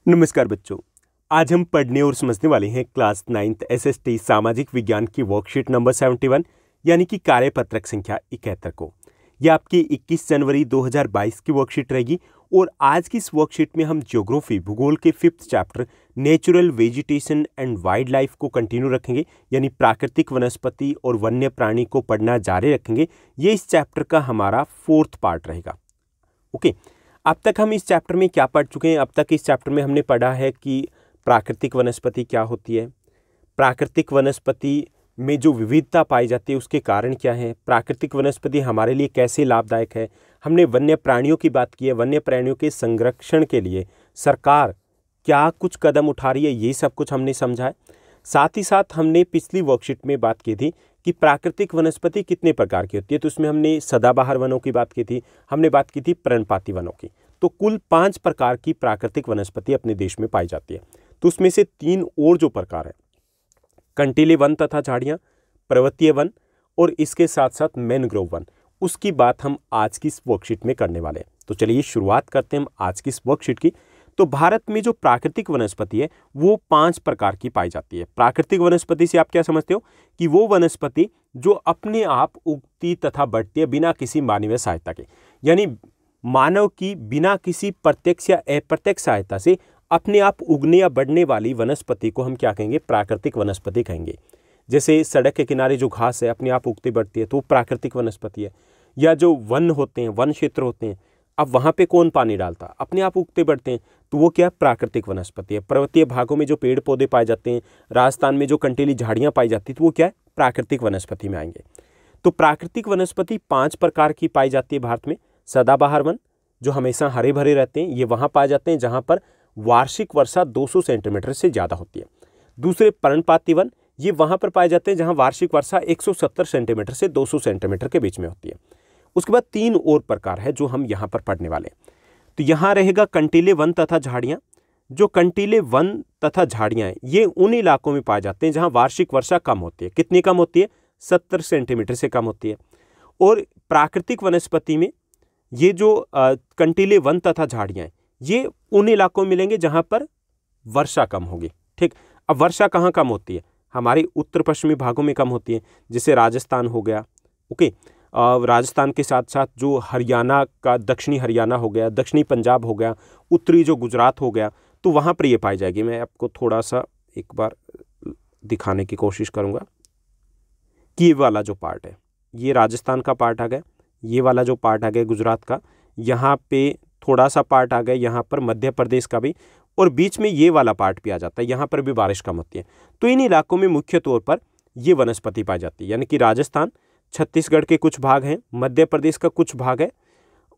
नमस्कार बच्चों। आज हम पढ़ने और समझने वाले हैं क्लास 9th एसएसटी सामाजिक विज्ञान की वर्कशीट नंबर 71 यानी कि कार्यपत्रक संख्या 71 को। यह आपकी 21 जनवरी 2022 की वर्कशीट रहेगी और आज की इस वर्कशीट में हम ज्योग्राफी भूगोल के 5th chapter natural vegetation and wild life को कंटिन्यू रखेंगे, यानी प्राकृतिक वनस्पति और वन्य प्राणी को पढ़ना जारी रखेंगे। ये इस चैप्टर का हमारा 4th पार्ट रहेगा। ओके, अब तक हम इस चैप्टर में क्या पढ़ चुके हैं? अब तक इस चैप्टर में हमने पढ़ा है कि प्राकृतिक वनस्पति क्या होती है, प्राकृतिक वनस्पति में जो विविधता पाई जाती है उसके कारण क्या है, प्राकृतिक वनस्पति हमारे लिए कैसे लाभदायक है। हमने वन्य प्राणियों की बात की है, वन्य प्राणियों के संरक्षण के लिए सरकार क्या कुछ कदम उठा रही है, ये सब कुछ हमने समझा है। साथ ही साथ हमने पिछली वर्कशीट में बात की थी कि प्राकृतिक वनस्पति कितने प्रकार की होती है, तो उसमें हमने सदाबहार वनों की बात की थी, हमने बात की थी पर्णपाती वनों की। तो कुल 5 प्रकार की प्राकृतिक वनस्पति अपने देश में पाई जाती है। तो उसमें से 3 और जो प्रकार है, कंटीले वन तथा झाड़ियाँ, पर्वतीय वन और इसके साथ साथ मैनग्रोव वन, उसकी बात हम आज की इस वर्कशीट में करने वाले हैं। तो चलिए शुरुआत करते हैं हम आज की इस वर्कशीट की। तो भारत में जो प्राकृतिक वनस्पति है वो 5 प्रकार की पाई जाती है। प्राकृतिक वनस्पति से आप क्या समझते हो कि वो वनस्पति जो अपने आप उगती तथा बढ़ती है बिना किसी मानवीय सहायता के, यानी मानव की बिना किसी प्रत्यक्ष या अप्रत्यक्ष सहायता से अपने आप उगने या बढ़ने वाली वनस्पति को हम क्या कहेंगे? प्राकृतिक वनस्पति कहेंगे। जैसे सड़क के किनारे जो घास है अपने आप उगती बढ़ती है तो वो प्राकृतिक वनस्पति है। या जो वन होते हैं, वन क्षेत्र होते हैं, अब वहाँ पे कौन पानी डालता, अपने आप उगते बढ़ते हैं, तो वो क्या प्राकृतिक वनस्पति है। पर्वतीय भागों में जो पेड़ पौधे पाए जाते हैं, राजस्थान में जो कंटीली झाड़ियाँ पाई जाती हैं, तो वो क्या है? प्राकृतिक वनस्पति में आएंगे। तो प्राकृतिक वनस्पति 5 प्रकार की पाई जाती है भारत में। सदाबहार वन जो हमेशा हरे भरे रहते हैं, ये वहाँ पाए जाते हैं जहाँ पर वार्षिक वर्षा 200 सेंटीमीटर से ज़्यादा होती है। दूसरे पर्णपाती वन, ये वहाँ पर पाए जाते हैं जहाँ वार्षिक वर्षा 170 सेंटीमीटर से 200 सेंटीमीटर के बीच में होती है। उसके बाद 3 और प्रकार है जो हम यहाँ पर पढ़ने वाले हैं। तो यहाँ रहेगा कंटीले वन तथा झाड़ियाँ। जो कंटीले वन तथा झाड़ियाँ हैं ये उन इलाकों में पाए जाते हैं जहाँ वार्षिक वर्षा कम होती है। कितनी कम होती है? 70 सेंटीमीटर से कम होती है। और प्राकृतिक वनस्पति में ये जो कंटीले वन तथा झाड़ियाँ हैं ये उन इलाकों में मिलेंगे जहाँ पर वर्षा कम होगी। ठीक, अब वर्षा कहाँ कम होती है? हमारे उत्तर पश्चिमी भागों में कम होती है, जैसे राजस्थान हो गया। ओके, राजस्थान के साथ साथ जो हरियाणा का दक्षिणी हरियाणा हो गया, दक्षिणी पंजाब हो गया, उत्तरी जो गुजरात हो गया, तो वहाँ पर ये पाई जाएगी। मैं आपको थोड़ा सा एक बार दिखाने की कोशिश करूँगा कि ये वाला जो पार्ट है ये राजस्थान का पार्ट आ गया, ये वाला जो पार्ट आ गया गुजरात का, यहाँ पे थोड़ा सा पार्ट आ गया, यहाँ पर मध्य प्रदेश का भी, और बीच में ये वाला पार्ट भी आ जाता है, यहाँ पर भी बारिश कम होती है। तो इन इलाकों में मुख्य तौर पर ये वनस्पति पाई जाती है, यानी कि राजस्थान, छत्तीसगढ़ के कुछ भाग हैं, मध्य प्रदेश का कुछ भाग है,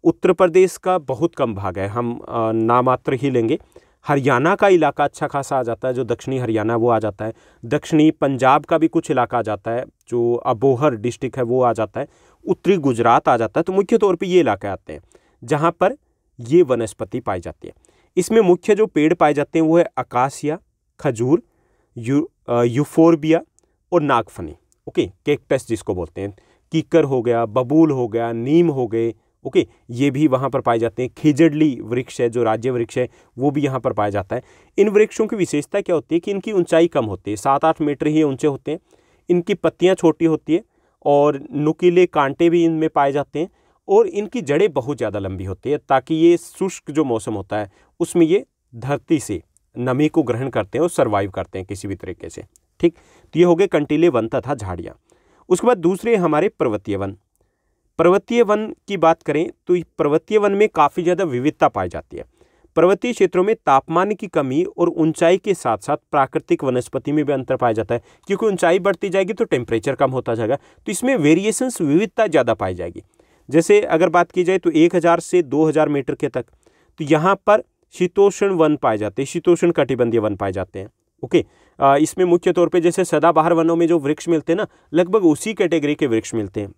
उत्तर प्रदेश का बहुत कम भाग है, हम नामात्र ही लेंगे। हरियाणा का इलाका अच्छा खासा आ जाता है, जो दक्षिणी हरियाणा वो आ जाता है, दक्षिणी पंजाब का भी कुछ इलाका आ जाता है, जो अबोहर डिस्ट्रिक्ट है वो आ जाता है, उत्तरी गुजरात आ जाता है। तो मुख्य तौर पे ये इलाके आते हैं जहाँ पर ये वनस्पति पाई जाती है। इसमें मुख्य जो पेड़ पाए जाते हैं वो है अकासिया, खजूर, यूफोरबिया और नागफनी। ओके, कैक्टस जिसको बोलते हैं, कीकर हो गया, बबूल हो गया, नीम हो गए। ओके, ये भी वहाँ पर पाए जाते हैं। खिजड़ली वृक्ष है जो राज्य वृक्ष है वो भी यहाँ पर पाया जाता है। इन वृक्षों की विशेषता क्या होती है कि इनकी ऊंचाई कम होती है, 7-8 मीटर ही ऊंचे होते हैं। इनकी पत्तियाँ छोटी होती है और नुकीले कांटे भी इनमें पाए जाते हैं, और इनकी जड़ें बहुत ज़्यादा लंबी होती है ताकि ये शुष्क जो मौसम होता है उसमें ये धरती से नमी को ग्रहण करते हैं और सर्वाइव करते हैं किसी भी तरीके से। ठीक, तो ये हो गए कंटीले वन तथा झाड़ियाँ। उसके बाद दूसरे हमारे पर्वतीय वन। पर्वतीय वन की बात करें तो पर्वतीय वन में काफ़ी ज़्यादा विविधता पाई जाती है। पर्वतीय क्षेत्रों में तापमान की कमी और ऊंचाई के साथ साथ प्राकृतिक वनस्पति में भी अंतर पाया जाता है, क्योंकि ऊंचाई बढ़ती जाएगी तो टेम्परेचर कम होता जाएगा, तो इसमें वेरिएशंस विविधता ज़्यादा पाई जाएगी। जैसे अगर बात की जाए तो 1000 से 2000 मीटर के तक तो यहाँ पर शीतोष्ण वन पाए जाते हैं, शीतोष्ण कटिबंधीय वन पाए जाते हैं। ओके, इसमें मुख्य तौर पे जैसे सदाबहार वनों में जो वृक्ष मिलते हैं ना, लगभग उसी कैटेगरी के वृक्ष मिलते हैं।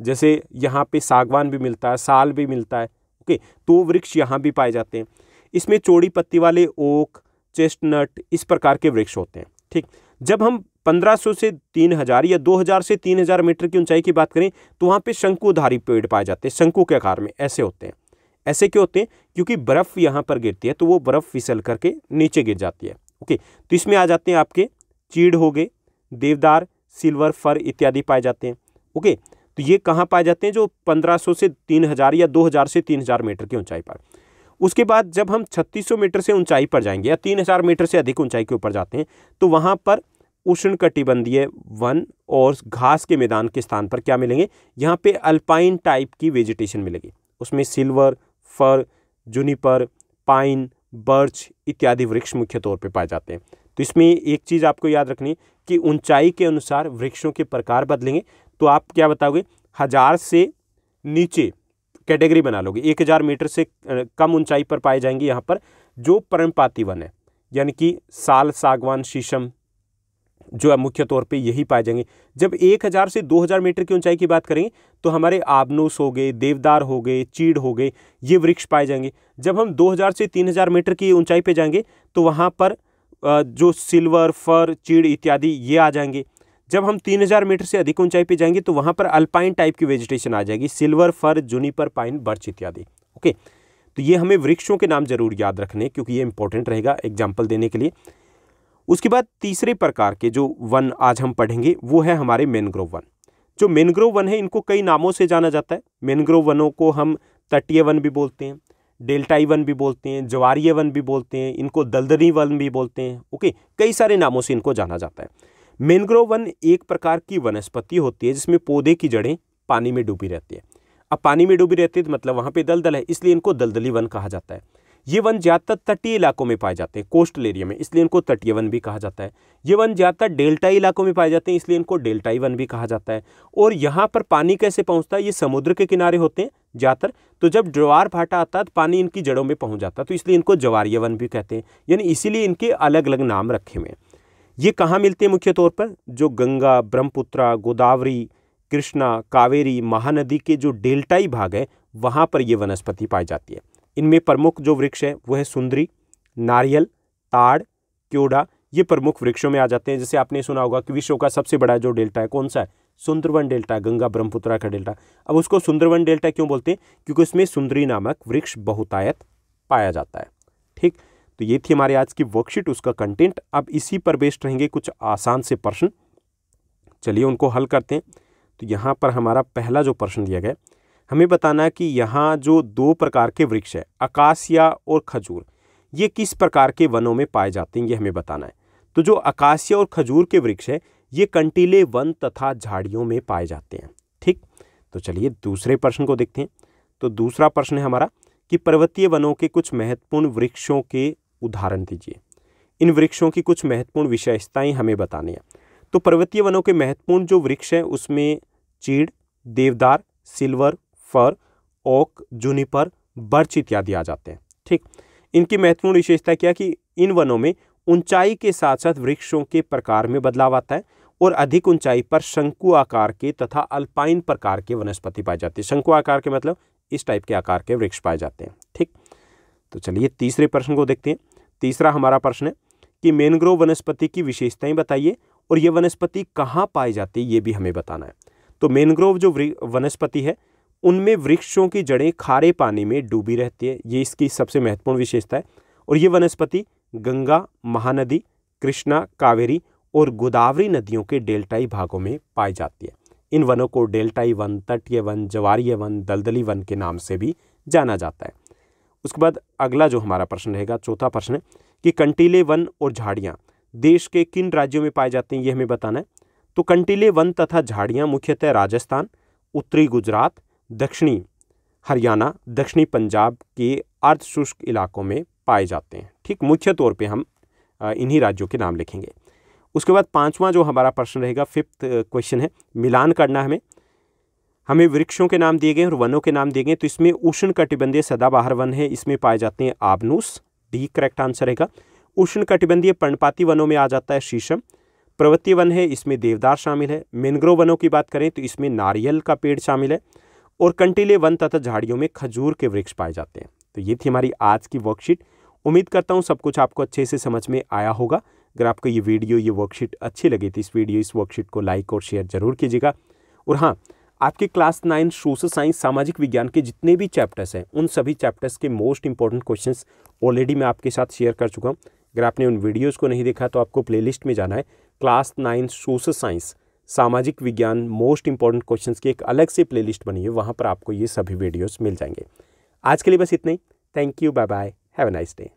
जैसे यहाँ पे सागवान भी मिलता है, साल भी मिलता है। ओके, तो वृक्ष यहाँ भी पाए जाते हैं। इसमें चौड़ी पत्ती वाले ओक, चेस्टनट, इस प्रकार के वृक्ष होते हैं। ठीक, जब हम 1500 से 3000 या 2000 से 3000 मीटर की ऊंचाई की बात करें तो वहाँ पे शंकुधारी पेड़ पाए जाते हैं, शंकु के आकार में ऐसे होते हैं। ऐसे क्यों होते हैं? क्योंकि बर्फ़ यहाँ पर गिरती है तो वो बर्फ़ फिसल करके नीचे गिर जाती है। ओके, तो इसमें आ जाते हैं आपके चीड़ हो गए, देवदार, सिल्वर, फर इत्यादि पाए जाते हैं। ओके, तो ये कहाँ पाए जाते हैं? जो 1500 से 3000 या 2000 से 3000 मीटर की ऊंचाई पर। उसके बाद जब हम 3600 मीटर से ऊंचाई पर जाएंगे या 3000 मीटर से अधिक ऊंचाई के ऊपर जाते हैं तो वहाँ पर उष्णकटिबंधीय वन और घास के मैदान के स्थान पर क्या मिलेंगे? यहाँ पे अल्पाइन टाइप की वेजिटेशन मिलेगी। उसमें सिल्वर, फर, जूनिपर, पाइन, बर्च इत्यादि वृक्ष मुख्य तौर पे पाए जाते हैं। तो इसमें एक चीज़ आपको याद रखनी है कि ऊंचाई के अनुसार वृक्षों के प्रकार बदलेंगे। तो आप क्या बताओगे? 1000 से नीचे कैटेगरी बना लोगे, 1000 मीटर से कम ऊंचाई पर पाए जाएंगे यहाँ पर जो पर्णपाती वन है, यानी कि साल, सागवान, शीशम जो मुख्य तौर पे यही पाए जाएंगे। जब 1000 से 2000 मीटर की ऊंचाई की बात करेंगे तो हमारे आबनूस हो गए, देवदार हो गए, चीड़ हो गए, ये वृक्ष पाए जाएंगे। जब हम 2000 से 3000 मीटर की ऊंचाई पे जाएंगे तो वहाँ पर जो सिल्वर, फर, चीड़ इत्यादि ये आ जाएंगे। जब हम 3000 मीटर से अधिक ऊंचाई पे जाएंगे तो वहाँ पर अल्पाइन टाइप की वेजिटेशन आ जाएगी, सिल्वर, फर, जूनिपर, पाइन, बर्च इत्यादि। ओके, तो ये हमें वृक्षों के नाम जरूर याद रखने क्योंकि ये इंपॉर्टेंट रहेगा एग्जाम्पल देने के लिए। उसके बाद तीसरे प्रकार के जो वन आज हम पढ़ेंगे वो है हमारे मैनग्रोव वन। जो मैनग्रोव वन है इनको कई नामों से जाना जाता है। मैनग्रोव वनों को हम तटीय वन भी बोलते हैं, डेल्टाई वन भी बोलते हैं, ज्वारीय वन भी बोलते हैं, इनको दलदली वन भी बोलते हैं। ओके, कई सारे नामों से इनको जाना जाता है। मैनग्रोव वन एक प्रकार की वनस्पति होती है जिसमें पौधे की जड़ें पानी में डूबी रहती है। अब पानी में डूबी रहती है तो मतलब वहाँ पे दलदल है, इसलिए इनको दलदली वन कहा जाता है। ये वन ज़्यादातर तटीय इलाकों में पाए जाते हैं, कोस्टल एरिया में, इसलिए इनको तटीय वन भी कहा जाता है। ये वन ज़्यादातर डेल्टाई इलाकों में पाए जाते हैं, इसलिए इनको डेल्टाई वन भी कहा जाता है। और यहाँ पर पानी कैसे पहुँचता है? ये समुद्र के किनारे होते हैं ज़्यादातर, तो जब ज्वार भाटा आता है तो पानी इनकी जड़ों में पहुँच जाता है, तो इसलिए इनको ज्वारीय वन भी कहते हैं। यानी इसीलिए इनके अलग अलग नाम रखे हुए हैं। ये कहाँ मिलते हैं मुख्य तौर पर? जो गंगा, ब्रह्मपुत्रा, गोदावरी, कृष्णा, कावेरी, महानदी के जो डेल्टाई भाग है वहाँ पर ये वनस्पति पाई जाती है। इनमें प्रमुख जो वृक्ष है वो है सुंदरी, नारियल, ताड़, क्योड़ा, ये प्रमुख वृक्षों में आ जाते हैं। जैसे आपने सुना होगा कि विश्व का सबसे बड़ा जो डेल्टा है कौन सा है? सुंदरवन डेल्टा, गंगा ब्रह्मपुत्रा का डेल्टा। अब उसको सुंदरवन डेल्टा क्यों बोलते हैं? क्योंकि उसमें सुंदरी नामक वृक्ष बहुतायत पाया जाता है। ठीक, तो ये थी हमारे आज की वर्कशीट, उसका कंटेंट। अब इसी पर बेस्ड रहेंगे कुछ आसान से प्रश्न, चलिए उनको हल करते हैं। तो यहाँ पर हमारा पहला जो प्रश्न दिया गया, हमें बताना है कि यहाँ जो दो प्रकार के वृक्ष है, अकासिया और खजूर, ये किस प्रकार के वनों में पाए जाते हैं, ये हमें बताना है। तो जो अकासिया और खजूर के वृक्ष है ये कंटीले वन तथा झाड़ियों में पाए जाते हैं। ठीक, तो चलिए दूसरे प्रश्न को देखते हैं। तो दूसरा प्रश्न है हमारा कि पर्वतीय वनों के कुछ महत्वपूर्ण वृक्षों के उदाहरण दीजिए। इन वृक्षों की कुछ महत्वपूर्ण विशेषताएं हमें बतानी है। तो पर्वतीय वनों के महत्वपूर्ण जो वृक्ष हैं उसमें चीड़, देवदार, सिल्वर, फर, ओक, जूनिपर, बर्च इत्यादि आ जाते हैं। ठीक, इनकी महत्वपूर्ण विशेषता क्या कि इन वनों में ऊंचाई के साथ साथ वृक्षों के प्रकार में बदलाव आता है और अधिक ऊंचाई पर शंकु आकार के तथा अल्पाइन प्रकार के वनस्पति पाए जाते हैं। शंकु आकार के मतलब इस टाइप के आकार के वृक्ष पाए जाते हैं। ठीक, तो चलिए तीसरे प्रश्न को देखते हैं। तीसरा हमारा प्रश्न है कि मैनग्रोव वनस्पति की विशेषताएं बताइए और ये वनस्पति कहाँ पाई जाती है ये भी हमें बताना है। तो मैनग्रोव जो वनस्पति है उनमें वृक्षों की जड़ें खारे पानी में डूबी रहती है, ये इसकी सबसे महत्वपूर्ण विशेषता है। और ये वनस्पति गंगा, महानदी, कृष्णा, कावेरी और गोदावरी नदियों के डेल्टाई भागों में पाई जाती है। इन वनों को डेल्टाई वन, तटीय वन, ज्वारीय वन, दलदली वन के नाम से भी जाना जाता है। उसके बाद अगला जो हमारा प्रश्न रहेगा, चौथा प्रश्न है कि कंटीले वन और झाड़ियाँ देश के किन राज्यों में पाए जाते हैं ये हमें बताना है। तो कंटीले वन तथा झाड़ियाँ मुख्यतः राजस्थान, उत्तरी गुजरात, दक्षिणी हरियाणा, दक्षिणी पंजाब के अर्धशुष्क इलाकों में पाए जाते हैं। ठीक, मुख्य तौर पे हम इन्हीं राज्यों के नाम लिखेंगे। उसके बाद पांचवा जो हमारा प्रश्न रहेगा, फिफ्थ क्वेश्चन है, मिलान करना हमें वृक्षों के नाम दिए गए और वनों के नाम दिए गए। तो इसमें उष्णकटिबंधीय सदाबहार वन है, इसमें पाए जाते हैं आबनूस, डी करेक्ट आंसर रहेगा। उष्णकटिबंधीय पर्णपाती वनों में आ जाता है शीशम। पर्वतीय वन है, इसमें देवदार शामिल है। मैनग्रोव वनों की बात करें तो इसमें नारियल का पेड़ शामिल है। और कंटीले वन तथा झाड़ियों में खजूर के वृक्ष पाए जाते हैं। तो ये थी हमारी आज की वर्कशीट। उम्मीद करता हूँ सब कुछ आपको अच्छे से समझ में आया होगा। अगर आपको ये वीडियो, ये वर्कशीट अच्छी लगी तो इस वर्कशीट को लाइक और शेयर जरूर कीजिएगा। और हाँ, आपके क्लास 9 सोशल साइंस सामाजिक विज्ञान के जितने भी चैप्टर्स हैं उन सभी चैप्टर्स के मोस्ट इंपॉर्टेंट क्वेश्चंस ऑलरेडी मैं आपके साथ शेयर कर चुका हूँ। अगर आपने उन वीडियोस को नहीं देखा तो आपको प्लेलिस्ट में जाना है, क्लास 9 सोशल साइंस सामाजिक विज्ञान मोस्ट इंपॉर्टेंट क्वेश्चंस की एक अलग से प्लेलिस्ट बनी है, वहाँ पर आपको ये सभी वीडियोज़ मिल जाएंगे। आज के लिए बस इतना ही। Thank you, bye bye, have a nice day.